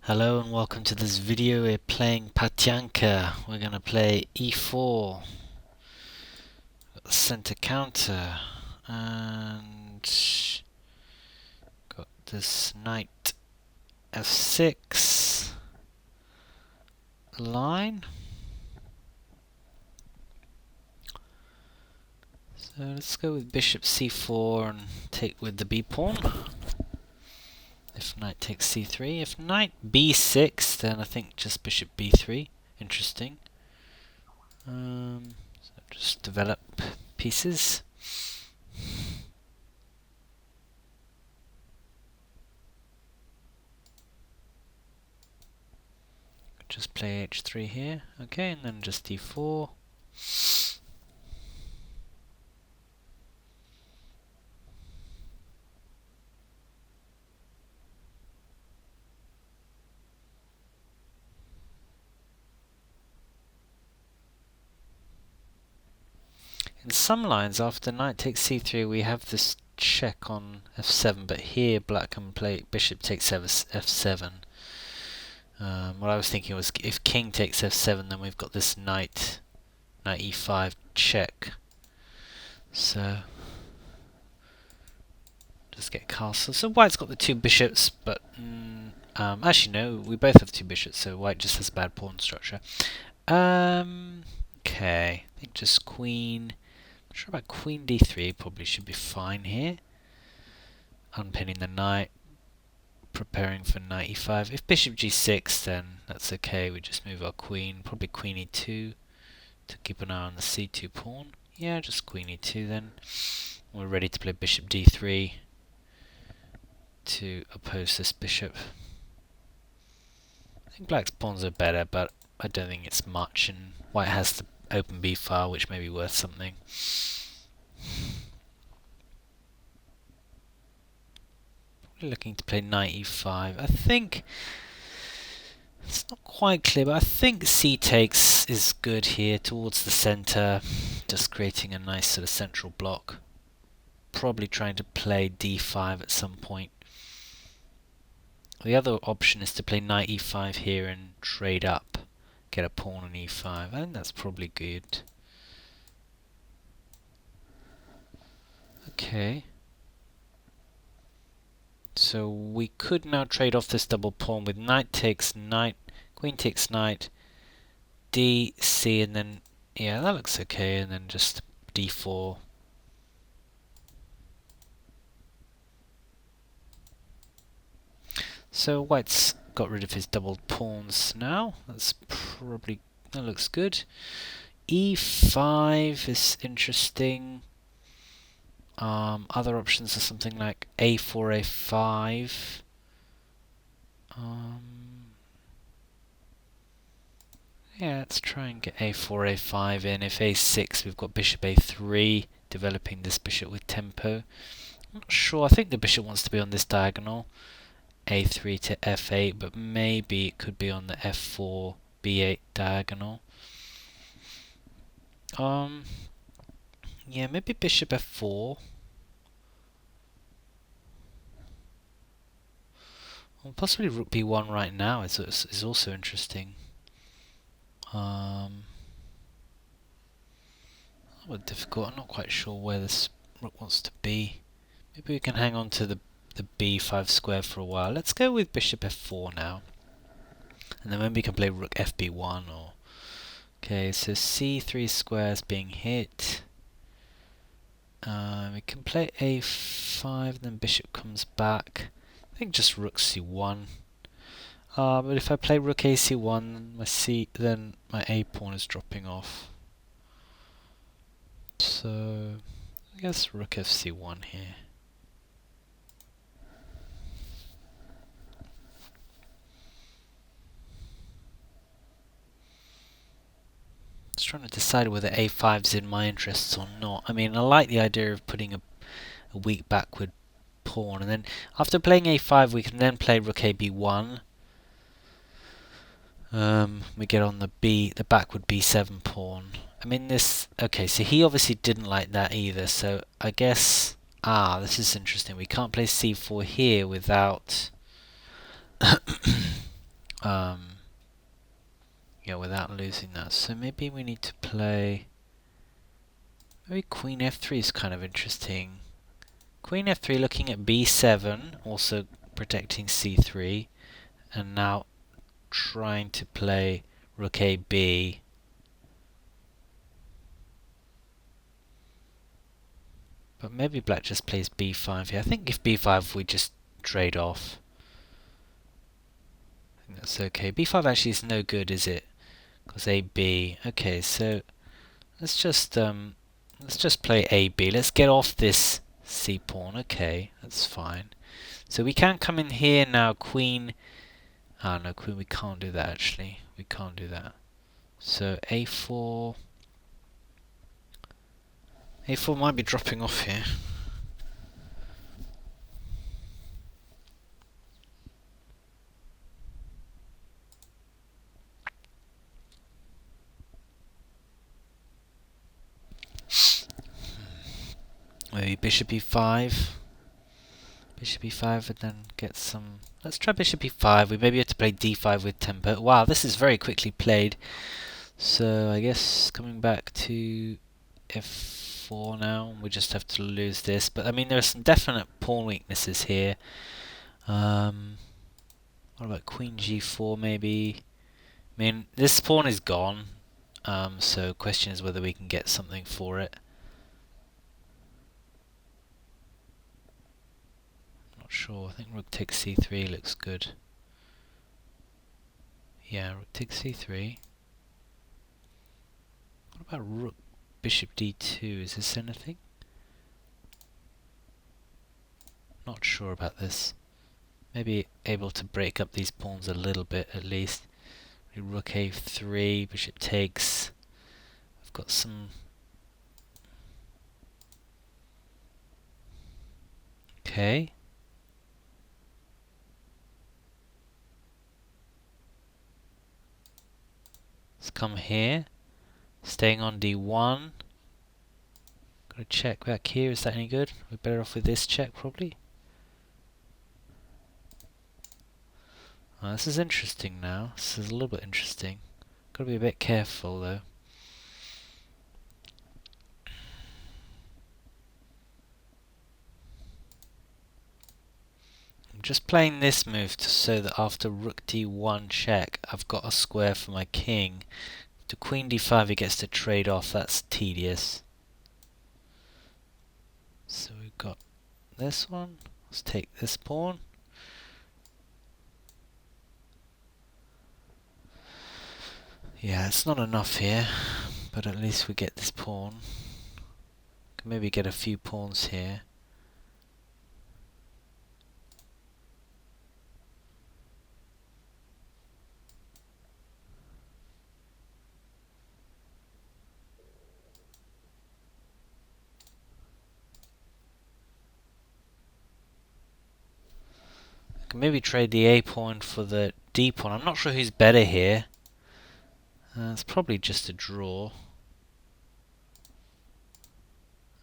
Hello and welcome to this video. We're playing Patjanka. We're going to play e4, got the center counter, and got this knight f6 line. So let's go with bishop c4 and take with the b pawn. If knight takes c3, if knight b6, then I think just bishop b3. Interesting. So just develop pieces. Just play h3 here, okay, and then just d4. In some lines, after knight takes c3, we have this check on f7, but here black can play bishop takes f7. What I was thinking was if king takes f7, then we've got this knight e5 check. So just get castle. So white's got the two bishops, but actually no, we both have two bishops, so white just has a bad pawn structure. Okay, I think just queen. Not sure about queen d3. Probably should be fine here. Unpinning the knight, preparing for knight e5. If bishop g6, then that's okay. We just move our queen. Probably queen e2 to keep an eye on the c2 pawn. Yeah, just queen e2 then. We're ready to play bishop d3 to oppose this bishop. I think black's pawns are better, but I don't think it's much, and white has the open b file, which may be worth something. Probably looking to play knight e5. I think it's not quite clear, but I think c takes is good here towards the center, just creating a nice sort of central block. Probably trying to play d5 at some point. The other option is to play knight e5 here and trade up, get a pawn on e5. I think that's probably good. Okay. So we could now trade off this double pawn with knight takes knight, queen takes knight, d, c, and then, yeah, that looks okay, and then just d4. So white's got rid of his double pawns now. That looks good. e5 is interesting. Other options are something like a4, a5. Yeah, let's try and get a4, a5 in. If a6, we've got bishop a3, developing this bishop with tempo. I'm not sure. I think the bishop wants to be on this diagonal, a3 to f8, but maybe it could be on the f4, b8 diagonal. Yeah, maybe bishop f4. Or possibly rook b1 right now is also interesting. Well, difficult. I'm not quite sure where this rook wants to be. Maybe we can hang on to the b5 square for a while. Let's go with bishop f4 now. And then maybe we can play rook fb1 or... Okay, so c3 square is being hit. We can play a5, then bishop comes back. I think just rook c1. But if I play rook ac1, then my a pawn is dropping off. So I guess rook fc1 here. Just trying to decide whether a5's in my interests or not. I mean, I like the idea of putting a weak backward pawn, and then after playing a5 we can then play rook ab1. We get on the backward b7 pawn. I mean this, okay, so he obviously didn't like that either, so I guess, this is interesting, we can't play c4 here without yeah, without losing that. So maybe we need to play. Maybe Queen F3 is kind of interesting. Queen F3 looking at B7, also protecting C3, and now trying to play Rook AB. But maybe Black just plays B5 here. I think if B5 we just trade off. I think that's okay. B5 actually is no good, is it? Because AB. Okay, so let's just play AB. Let's get off this C pawn. Okay, that's fine. So we can come in here now. Queen. Ah no, Queen. We can't do that actually. We can't do that. So A4. A4 might be dropping off here. Maybe Bishop E5. Bishop E5 and then get some... Let's try Bishop E5. We maybe have to play D5 with tempo. Wow, this is very quickly played. So I guess coming back to F4 now. We just have to lose this. But I mean, there are some definite pawn weaknesses here. What about Queen G4 maybe? I mean, this pawn is gone. So question is whether we can get something for it. Not sure. I think Rook takes C3 looks good. Yeah, Rook takes C3. What about Rook Bishop D2? Is this anything? Not sure about this. Maybe able to break up these pawns a little bit at least. Rook A3, Bishop takes. I've got some... Okay. Let's come here. Staying on D1. Gotta check back here. Is that any good? We're better off with this check probably. Oh, this is interesting now. This is a little bit interesting. Gotta be a bit careful though. I'm just playing this move so that after Rook D1 check, I've got a square for my king. To Queen D5 he gets to trade off. That's tedious. So we've got this one. Let's take this pawn. Yeah, it's not enough here, but at least we get this pawn. Can maybe get a few pawns here. I can maybe trade the A pawn for the D pawn. I'm not sure who's better here. It's probably just a draw.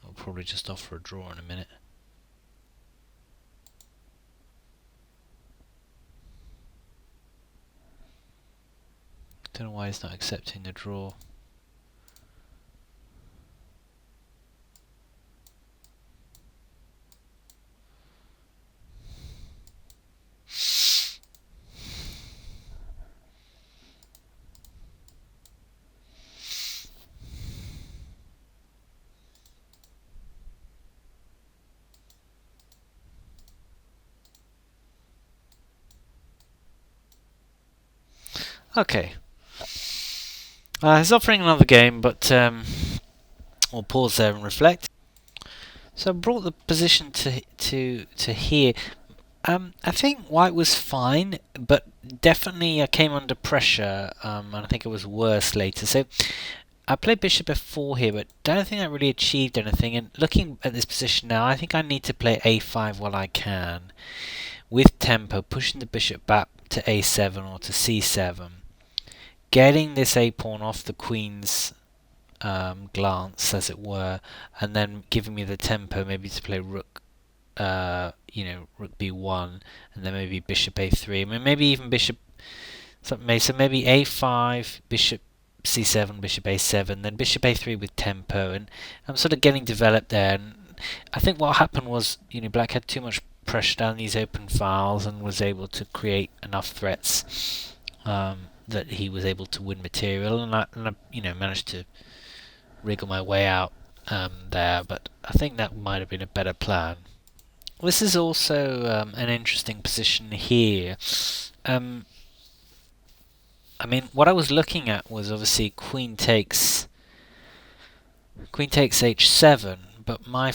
I'll probably just offer a draw in a minute. Don't know why he's not accepting the draw. Okay. He's offering another game, but we'll pause there and reflect. So I brought the position to here. I think White was fine, but definitely I came under pressure, and I think it was worse later. So I played Bishop F4 here, but don't think that really achieved anything. And looking at this position now, I think I need to play A5 while I can, with tempo, pushing the bishop back to A7 or to C7. Getting this A pawn off the queen's glance, as it were, and then giving me the tempo maybe to play rook, Rook B1, and then maybe Bishop A3. I mean, maybe even Bishop So maybe a5, bishop c7, bishop a7, then bishop a3 with tempo, and I'm sort of getting developed there. And I think what happened was, black had too much pressure down these open files and was able to create enough threats that he was able to win material, and I managed to wriggle my way out there. But I think that might have been a better plan. This is also an interesting position here. I mean, what I was looking at was obviously queen takes h7, but my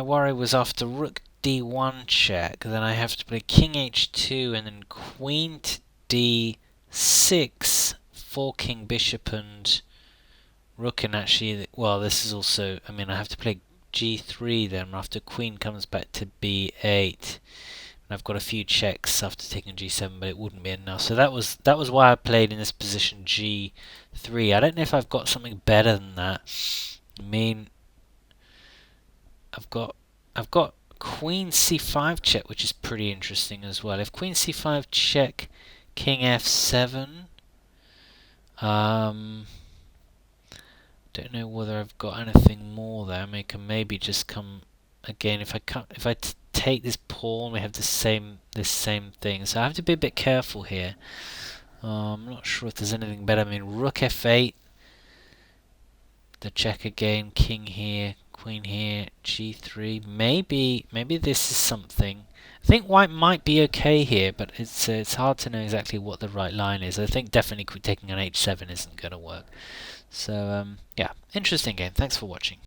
worry was after rook d1 check, then I have to play king h2 and then queen to d6, forking bishop and rook, and actually, well, this is also, I mean, I have to play g3 then after queen comes back to b8. And I've got a few checks after taking g7, but it wouldn't be enough. So that was why I played in this position g3. I don't know if I've got something better than that. I mean, I've got queen c5 check, which is pretty interesting as well. If queen c5 check, king f7. Don't know whether I've got anything more there. I can maybe just come again if I take this pawn, we have this same thing. So I have to be a bit careful here. I'm not sure if there's anything better. I mean, rook f8, the check again, king here, queen here, g3. Maybe this is something. I think white might be okay here, but it's hard to know exactly what the right line is. I think definitely taking on h7 isn't going to work. So yeah, interesting game. Thanks for watching.